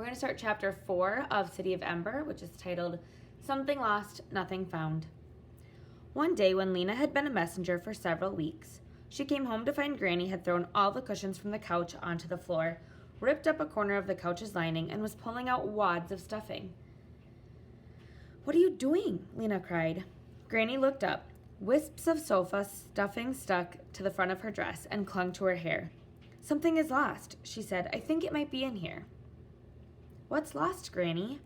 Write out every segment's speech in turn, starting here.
We're going to start chapter 4 of City of Ember, which is titled Something Lost, Nothing Found. One day when Lena had been a messenger for several weeks, she came home to find Granny had thrown all the cushions from the couch onto the floor, ripped up a corner of the couch's lining, and was pulling out wads of stuffing. "What are you doing?" Lena cried. Granny looked up. Wisps of sofa stuffing stuck to the front of her dress and clung to her hair. "Something is lost," she said. "I think it might be in here." "What's lost, Granny?"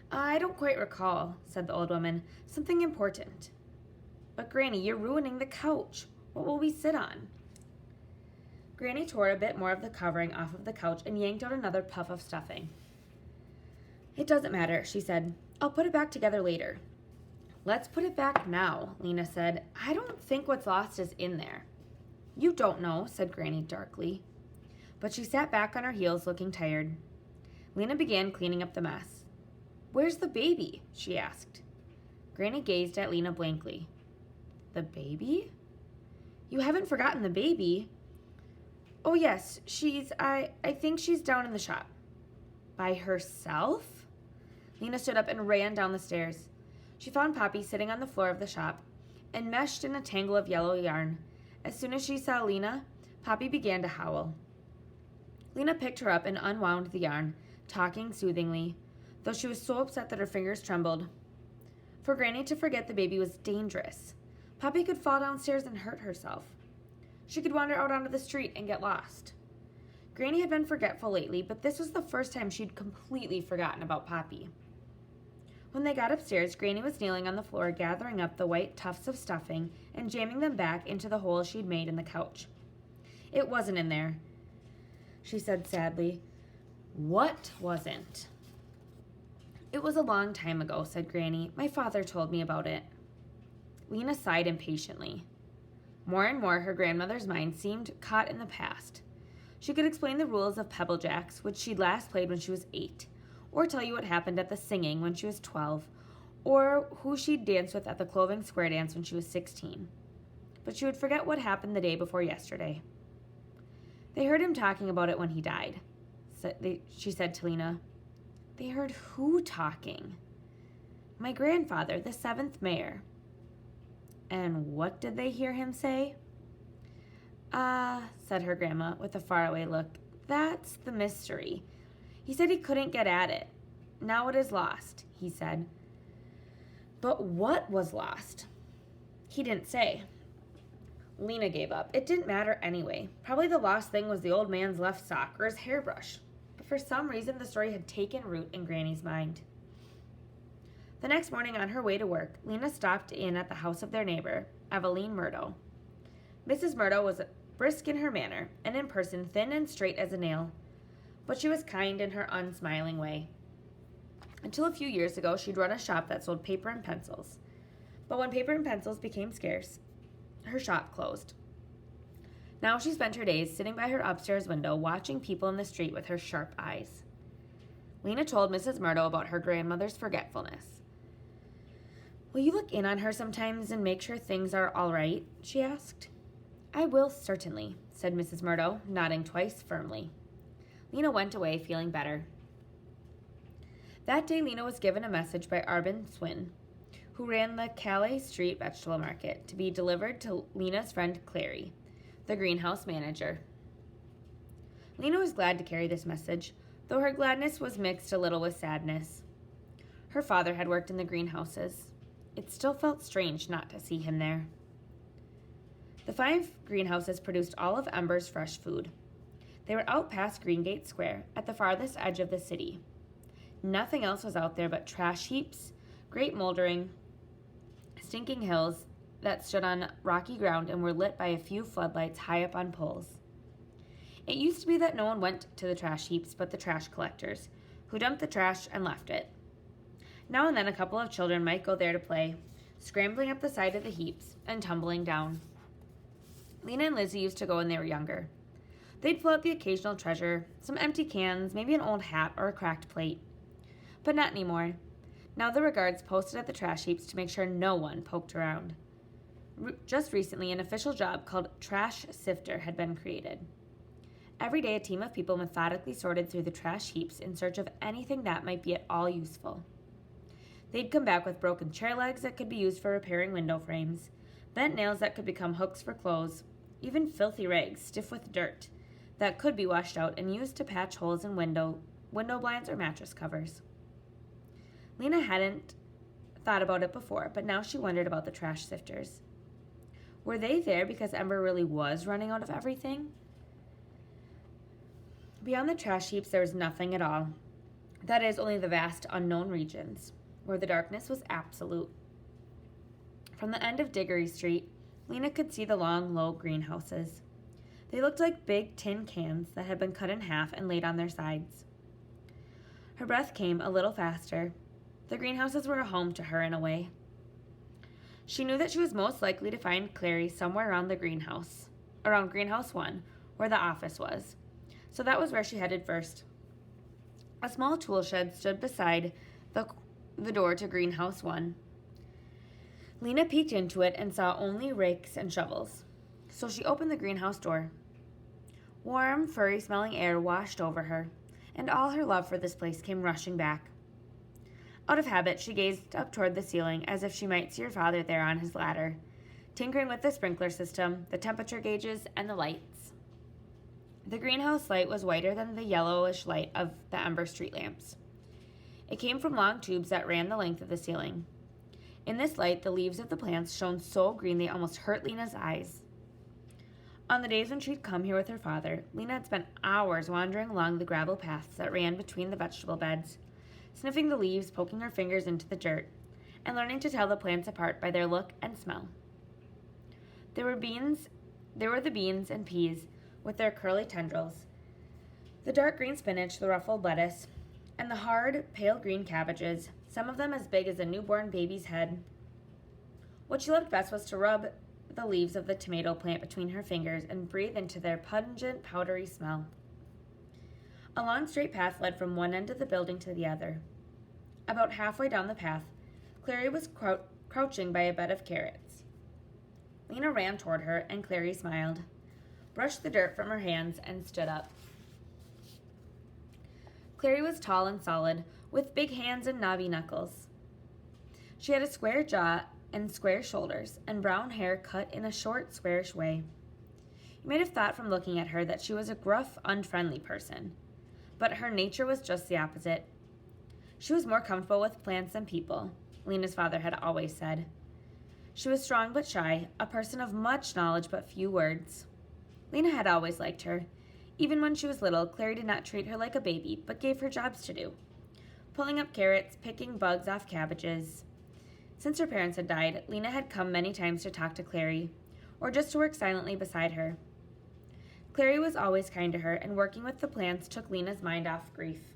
"I don't quite recall," said the old woman. "Something important." "But Granny, you're ruining the couch. What will we sit on?" Granny tore a bit more of the covering off of the couch and yanked out another puff of stuffing. "It doesn't matter," she said. "I'll put it back together later." "Let's put it back now," Lena said. "I don't think what's lost is in there." "You don't know," said Granny darkly. But she sat back on her heels looking tired. Lena began cleaning up the mess. "Where's the baby?" she asked. Granny gazed at Lena blankly. "The baby? You haven't forgotten the baby?" "Oh, yes, I think she's down in the shop." "By herself?" Lena stood up and ran down the stairs. She found Poppy sitting on the floor of the shop, enmeshed in a tangle of yellow yarn. As soon as she saw Lena, Poppy began to howl. Lena picked her up and unwound the yarn, talking soothingly, though she was so upset that her fingers trembled. For Granny to forget the baby was dangerous. Poppy could fall downstairs and hurt herself. She could wander out onto the street and get lost. Granny had been forgetful lately, but this was the first time she'd completely forgotten about Poppy. When they got upstairs, Granny was kneeling on the floor, gathering up the white tufts of stuffing and jamming them back into the hole she'd made in the couch. "It wasn't in there," she said sadly. "What wasn't?" "It was a long time ago," said Granny. "My father told me about it." Lena sighed impatiently. More and more, her grandmother's mind seemed caught in the past. She could explain the rules of Pebble Jacks, which she'd last played when she was 8, or tell you what happened at the singing when she was 12, or who she'd danced with at the Clothing Square dance when she was 16. But she would forget what happened the day before yesterday. "They heard him talking about it when he died," she said to Lena. "They heard who talking?" "My grandfather, the 7th mayor." "And what did they hear him say?" "Ah," said her grandma with a faraway look, "that's the mystery. He said he couldn't get at it. Now it is lost," he said. "But what was lost?" "He didn't say." Lena gave up. It didn't matter anyway. Probably the lost thing was the old man's left sock or his hairbrush. But for some reason, the story had taken root in Granny's mind. The next morning on her way to work, Lena stopped in at the house of their neighbor, Eveline Murdo. Mrs. Murdo was brisk in her manner, and in person thin and straight as a nail. But she was kind in her unsmiling way. Until a few years ago, she'd run a shop that sold paper and pencils. But when paper and pencils became scarce, her shop closed. Now she spent her days sitting by her upstairs window, watching people in the street with her sharp eyes. Lena told Mrs. Murdo about her grandmother's forgetfulness. "Will you look in on her sometimes and make sure things are all right?" she asked. "I will, certainly," said Mrs. Murdo, nodding twice firmly. Lena went away feeling better. That day Lena was given a message by Arbin Swin, who ran the Calais Street Vegetable Market, to be delivered to Lena's friend Clary, the greenhouse manager. Lena was glad to carry this message, though her gladness was mixed a little with sadness. Her father had worked in the greenhouses. It still felt strange not to see him there. The 5 greenhouses produced all of Ember's fresh food. They were out past Greengate Square, at the farthest edge of the city. Nothing else was out there but trash heaps, great moldering, stinking hills that stood on rocky ground and were lit by a few floodlights high up on poles. It used to be that no one went to the trash heaps but the trash collectors, who dumped the trash and left it. Now and then a couple of children might go there to play, scrambling up the side of the heaps and tumbling down. Lena and Lizzie used to go when they were younger. They'd pull out the occasional treasure, some empty cans, maybe an old hat or a cracked plate. But not anymore. Now there were guards posted at the trash heaps to make sure no one poked around. Just recently, an official job called trash sifter had been created. Every day, a team of people methodically sorted through the trash heaps in search of anything that might be at all useful. They'd come back with broken chair legs that could be used for repairing window frames, bent nails that could become hooks for clothes, even filthy rags stiff with dirt that could be washed out and used to patch holes in window blinds or mattress covers. Lena hadn't thought about it before, but now she wondered about the trash sifters. Were they there because Ember really was running out of everything? Beyond the trash heaps, there was nothing at all. That is, only the vast unknown regions, where the darkness was absolute. From the end of Diggory Street, Lena could see the long, low greenhouses. They looked like big tin cans that had been cut in half and laid on their sides. Her breath came a little faster. The greenhouses were a home to her in a way. She knew that she was most likely to find Clary somewhere around Greenhouse 1, where the office was. So that was where she headed first. A small tool shed stood beside the door to Greenhouse 1. Lena peeked into it and saw only rakes and shovels. So she opened the greenhouse door. Warm, furry-smelling air washed over her, and all her love for this place came rushing back. Out of habit, she gazed up toward the ceiling as if she might see her father there on his ladder, tinkering with the sprinkler system, the temperature gauges, and the lights. The greenhouse light was whiter than the yellowish light of the Ember street lamps. It came from long tubes that ran the length of the ceiling. In this light, the leaves of the plants shone so green they almost hurt Lena's eyes. On the days when she'd come here with her father, Lena had spent hours wandering along the gravel paths that ran between the vegetable beds, sniffing the leaves, poking her fingers into the dirt, and learning to tell the plants apart by their look and smell. There were the beans and peas with their curly tendrils, the dark green spinach, the ruffled lettuce, and the hard, pale green cabbages, some of them as big as a newborn baby's head. What she loved best was to rub the leaves of the tomato plant between her fingers and breathe into their pungent, powdery smell. A long straight path led from one end of the building to the other. About halfway down the path, Clary was crouching by a bed of carrots. Lena ran toward her, and Clary smiled, brushed the dirt from her hands, and stood up. Clary was tall and solid, with big hands and knobby knuckles. She had a square jaw and square shoulders, and brown hair cut in a short, squarish way. You might have thought from looking at her that she was a gruff, unfriendly person, but her nature was just the opposite. She was more comfortable with plants than people, Lena's father had always said. She was strong but shy, a person of much knowledge but few words. Lena had always liked her. Even when she was little, Clary did not treat her like a baby, but gave her jobs to do. Pulling up carrots, picking bugs off cabbages. Since her parents had died, Lena had come many times to talk to Clary, or just to work silently beside her. Clary was always kind to her, and working with the plants took Lena's mind off grief.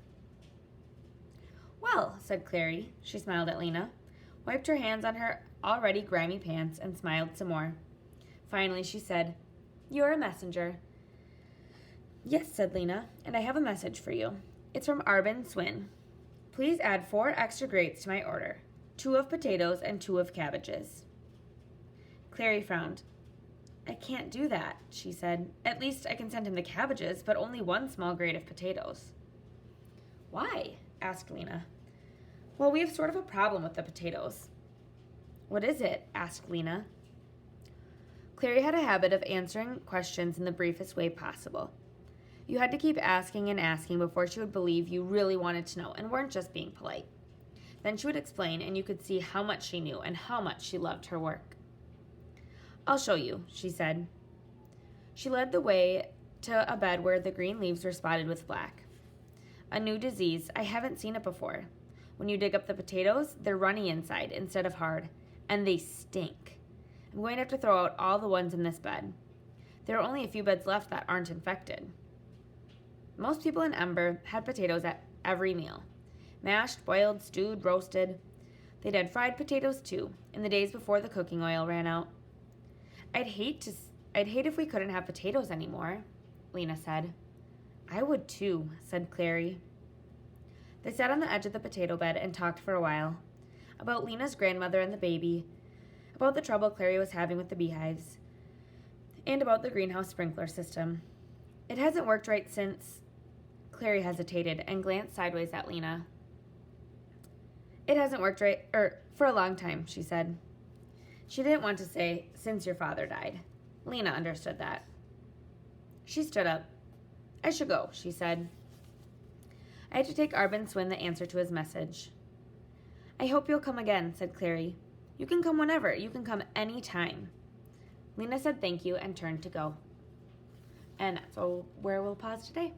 "Well," said Clary. She smiled at Lena, wiped her hands on her already grimy pants, and smiled some more. Finally, she said, "You're a messenger." "Yes," said Lena, "and I have a message for you. It's from Arbin Swin. Please add 4 extra grates to my order, 2 of potatoes and 2 of cabbages." Clary frowned. "I can't do that," she said. "At least I can send him the cabbages, but only 1 small grate of potatoes." "Why?" asked Lena. "Well, we have sort of a problem with the potatoes." "What is it?" asked Lena. Clary had a habit of answering questions in the briefest way possible. You had to keep asking and asking before she would believe you really wanted to know and weren't just being polite. Then she would explain, and you could see how much she knew and how much she loved her work. "I'll show you," she said. She led the way to a bed where the green leaves were spotted with black. "A new disease. I haven't seen it before. When you dig up the potatoes, they're runny inside instead of hard, and they stink. I'm going to have to throw out all the ones in this bed. There are only a few beds left that aren't infected." Most people in Ember had potatoes at every meal. Mashed, boiled, stewed, roasted. They'd had fried potatoes too, in the days before the cooking oil ran out. I'd hate if we couldn't have potatoes anymore," Lena said. "I would too," said Clary. They sat on the edge of the potato bed and talked for a while. About Lena's grandmother and the baby, about the trouble Clary was having with the beehives, and about the greenhouse sprinkler system. It hasn't worked right since... Clary hesitated and glanced sideways at Lena. It hasn't worked right, for a long time, she said. She didn't want to say, since your father died. Lena understood that. She stood up. I should go, she said. I had to take Arbin Swin the answer to his message. I hope you'll come again, said Clary. You can come whenever. You can come any time. Lena said thank you and turned to go. And that's where we'll pause today.